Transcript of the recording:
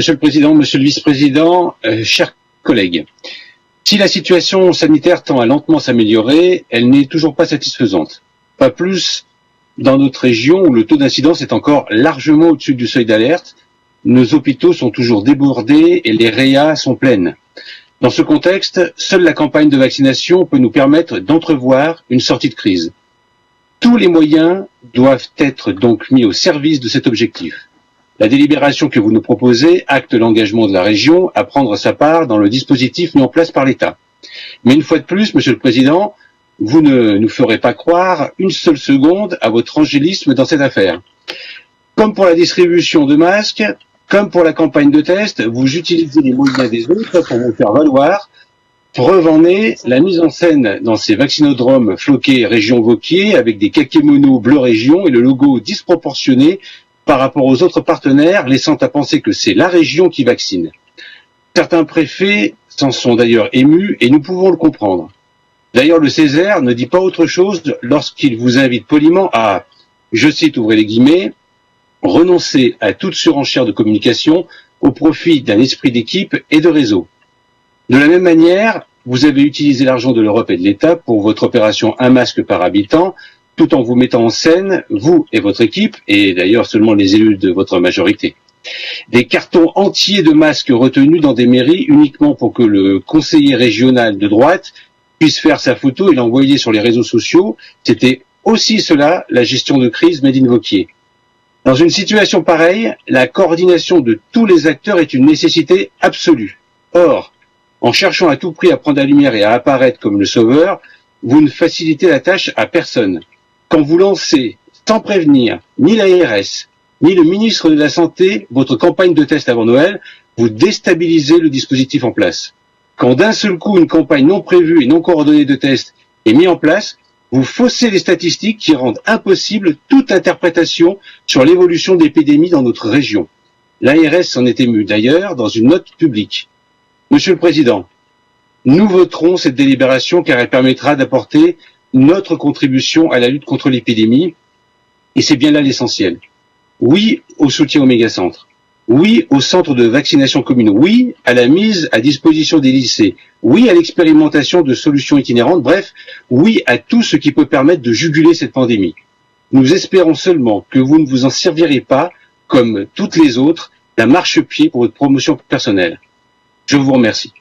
Monsieur le Président, Monsieur le Vice-président, chers collègues, si la situation sanitaire tend à lentement s'améliorer, elle n'est toujours pas satisfaisante. Pas plus dans notre région où le taux d'incidence est encore largement au-dessus du seuil d'alerte. Nos hôpitaux sont toujours débordés et les réas sont pleines. Dans ce contexte, seule la campagne de vaccination peut nous permettre d'entrevoir une sortie de crise. Tous les moyens doivent être donc mis au service de cet objectif. La délibération que vous nous proposez acte l'engagement de la région à prendre sa part dans le dispositif mis en place par l'État. Mais une fois de plus, Monsieur le Président, vous ne nous ferez pas croire une seule seconde à votre angélisme dans cette affaire. Comme pour la distribution de masques, comme pour la campagne de test, vous utilisez les moyens des autres pour vous faire valoir. Preuve en est la mise en scène dans ces vaccinodromes floqués région Vauquier avec des kakémonos bleu région et le logo disproportionné par rapport aux autres partenaires, laissant à penser que c'est la région qui vaccine. Certains préfets s'en sont d'ailleurs émus et nous pouvons le comprendre. D'ailleurs, le Césaire ne dit pas autre chose lorsqu'il vous invite poliment à, je cite, ouvrez les guillemets, renoncer à toute surenchère de communication au profit d'un esprit d'équipe et de réseau. De la même manière, vous avez utilisé l'argent de l'Europe et de l'État pour votre opération un masque par habitant, tout en vous mettant en scène, vous et votre équipe, et d'ailleurs seulement les élus de votre majorité. Des cartons entiers de masques retenus dans des mairies uniquement pour que le conseiller régional de droite puisse faire sa photo et l'envoyer sur les réseaux sociaux, c'était aussi cela la gestion de crise Made in Vauquier. Dans une situation pareille, la coordination de tous les acteurs est une nécessité absolue. Or, en cherchant à tout prix à prendre la lumière et à apparaître comme le sauveur, vous ne facilitez la tâche à personne. Quand vous lancez, sans prévenir, ni l'ARS, ni le ministre de la Santé, votre campagne de test avant Noël, vous déstabilisez le dispositif en place. Quand d'un seul coup, une campagne non prévue et non coordonnée de tests est mise en place, vous faussez les statistiques qui rendent impossible toute interprétation sur l'évolution de l'épidémie dans notre région. L'ARS s'en est émue d'ailleurs dans une note publique. Monsieur le Président, nous voterons cette délibération car elle permettra d'apporter notre contribution à la lutte contre l'épidémie, et c'est bien là l'essentiel. Oui au soutien aux mégacentres, oui aux centres de vaccination communaux, oui à la mise à disposition des lycées, oui à l'expérimentation de solutions itinérantes, bref, oui à tout ce qui peut permettre de juguler cette pandémie. Nous espérons seulement que vous ne vous en servirez pas, comme toutes les autres, d'un marchepied pour votre promotion personnelle. Je vous remercie.